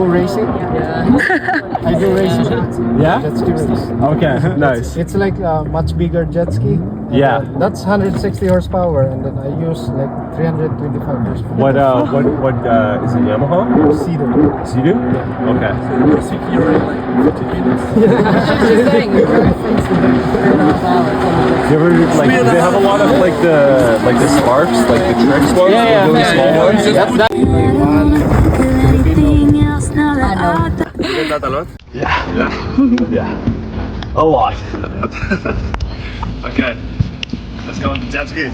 racing. I do racing. Yeah? Jet ski race. Okay, nice. It's like a much bigger jet ski. And, Yeah. that's 160 horsepower, and then I use like 325 horsepower. What is it, Yamaha? Cedar. Sea-Doo? Okay. You ever like? Do they have a lot of like the sparks, like the trick sparks, the really small ones? You get that a lot? Yeah. A lot. Okay. Let's go on the jet ski.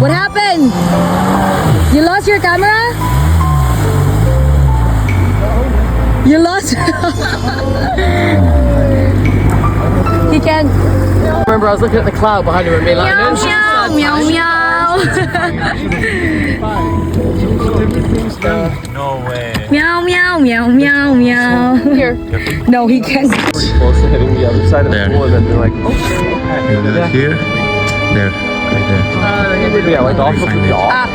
What happened? You lost your camera? You lost? He can't. Remember, I was looking at the cloud behind him and being like, Meow, meow, meow, meow. No way. Meow, meow, meow, meow, meow. Here. No, he can't. Pretty close to hitting the other side of the pool, and then they're like, oh, okay. Here, there, right there. Yeah, like off of the dock.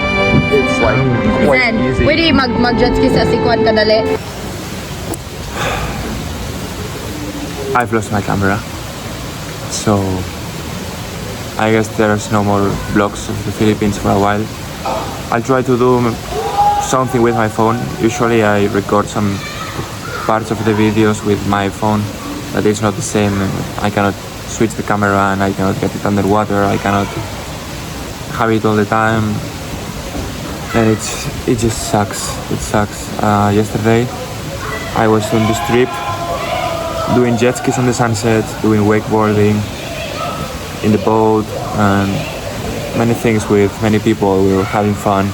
It's like quite easy. Pwede mag-jetski sa Sikuan kadali. I've lost my camera, so I guess there's no more vlogs of the Philippines for a while. I'll try to do something with my phone. Usually I record some parts of the videos with my phone, but it's not the same. I cannot switch the camera and I cannot get it underwater. I cannot have it all the time, and it just sucks. It sucks. Yesterday I was on this trip doing jet skis on the sunset, doing wakeboarding in the boat, and many things with many people. We were having fun.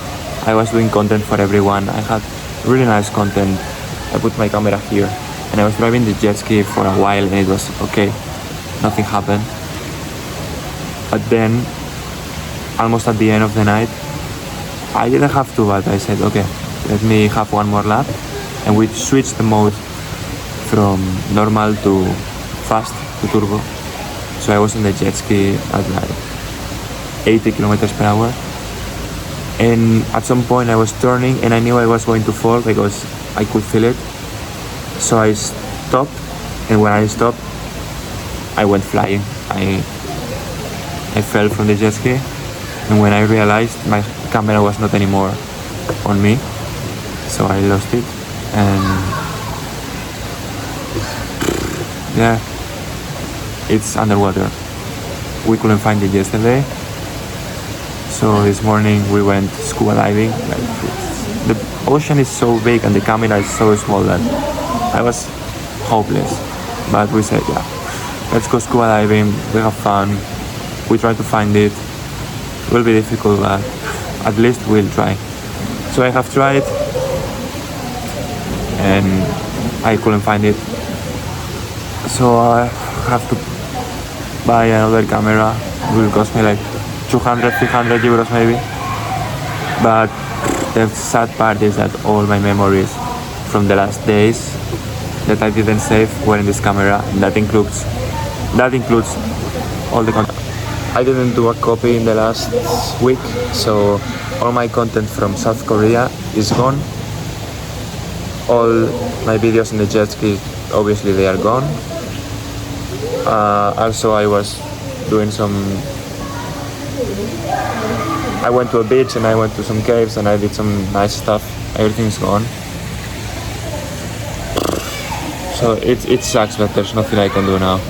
I was doing content for everyone. I had really nice content. I put my camera here and I was driving the jet ski for a while and it was okay. Nothing happened. But then, almost at the end of the night, I didn't have to, but I said, okay, let me have one more lap. And we switched the mode from normal to fast to turbo. So I was on the jet ski at like 80 kilometers per hour. And at some point I was turning and I knew I was going to fall because I could feel it. So I stopped, and when I stopped, I went flying. I fell from the jet ski, and when I realized my camera was not anymore on me, so I lost it. And yeah, it's underwater. We couldn't find it yesterday, so this morning we went scuba diving. The ocean is so big and the camera is so small that I was hopeless. But we said, yeah, let's go scuba diving. We have fun. We try to find it. It will be difficult, but at least we'll try. So I have tried, and I couldn't find it. So I have to buy another camera. It will cost me like 200, 300 euros maybe. But the sad part is that all my memories from the last days that I didn't save were in this camera. And that includes all the content. I didn't do a copy in the last week, so all my content from South Korea is gone. All my videos in the Jetski, obviously they are gone. Also, I went to a beach and I went to some caves and I did some nice stuff. Everything's gone. So it sucks, but there's nothing I can do now.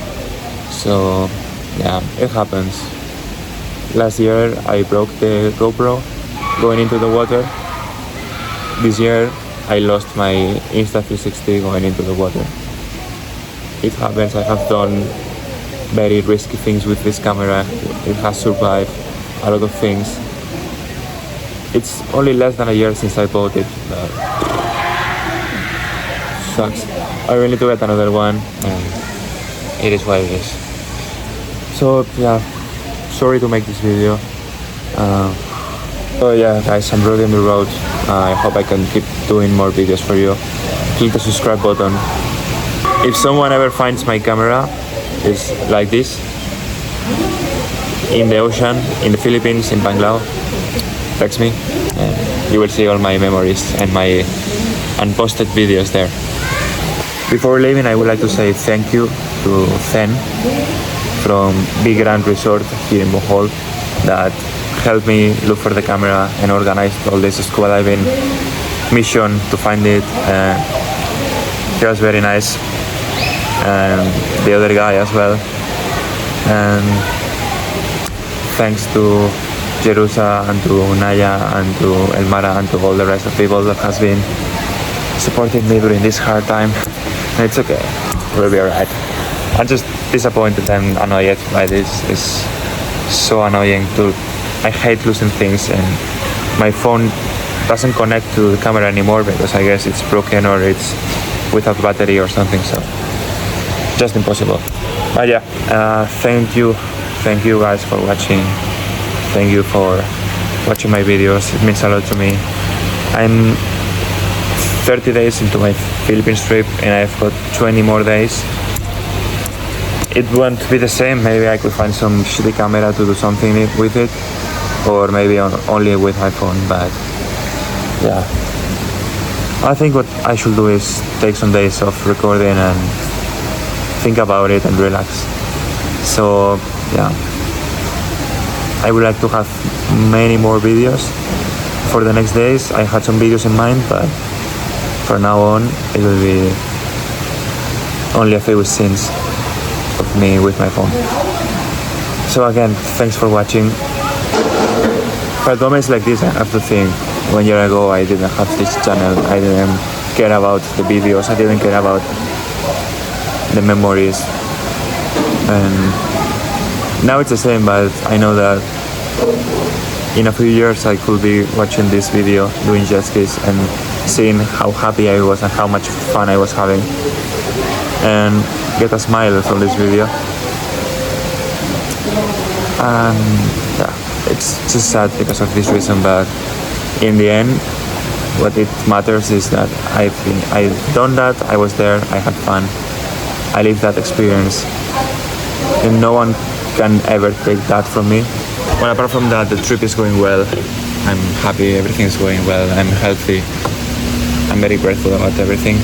So yeah, it happens. Last year I broke the GoPro going into the water. This year I lost my Insta360 going into the water. It happens. I have done very risky things with this camera. It has survived a lot of things. It's only less than a year since I bought it, but sucks. I really need to get another one, and it is what it is. So yeah, sorry to make this video. So yeah guys, I'm really on the road. I hope I can keep doing more videos for you. Click the subscribe button. If someone ever finds my camera, it's like this, in the ocean, in the Philippines, in Panglao, text me and you will see all my memories and my unposted videos there. Before leaving, I would like to say thank you to Zen from Big Grand Resort here in Bohol that helped me look for the camera and organize all this scuba diving mission to find it. He was very nice, and the other guy as well. And thanks to Jerusa and to Naya and to Elmara and to all the rest of people that has been supporting me during this hard time. And it's okay, we'll be alright. I'm just disappointed and annoyed by this. It's so annoying I hate losing things, and my phone doesn't connect to the camera anymore because I guess it's broken or it's without battery or something, so just impossible. But yeah, thank you guys for watching. Thank you for watching my videos. It means a lot to me. I'm 30 days into my Philippines trip and I've got 20 more days. It won't be the same. Maybe I could find some shitty camera to do something with it, or maybe only with my phone. But yeah, I think what I should do is take some days of recording and think about it and relax. So yeah, I would like to have many more videos for the next days. I had some videos in mind, but from now on it will be only a few scenes of me with my phone. So again, thanks for watching. For moments like this, I have to think, 1 year ago I didn't have this channel, I didn't care about the videos, I didn't care about the memories, and now it's the same, but I know that in a few years I could be watching this video, doing Jetskis, and seeing how happy I was and how much fun I was having, and get a smile from this video. Yeah, it's just sad because of this reason, but in the end what it matters is that I've done that, I was there, I had fun, I lived that experience, and no one can ever take that from me. Well, apart from that, the trip is going well. I'm happy, everything is going well, I'm healthy, I'm very grateful about everything.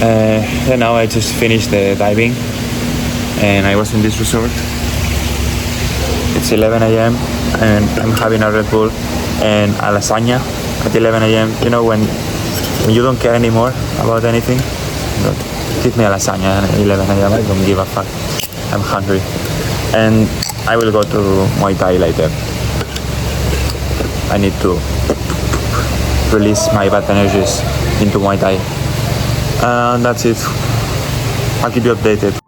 And now I just finished the diving and I was in this resort. It's 11 a.m. and I'm having a Red Bull and a lasagna at 11 a.m. You know, when you don't care anymore about anything, but give me a lasagna at 11 a.m. I don't give a fuck. I'm hungry. And I will go to Muay Thai later. I need to release my bad energies into Muay Thai. And that's it. I'll keep you updated.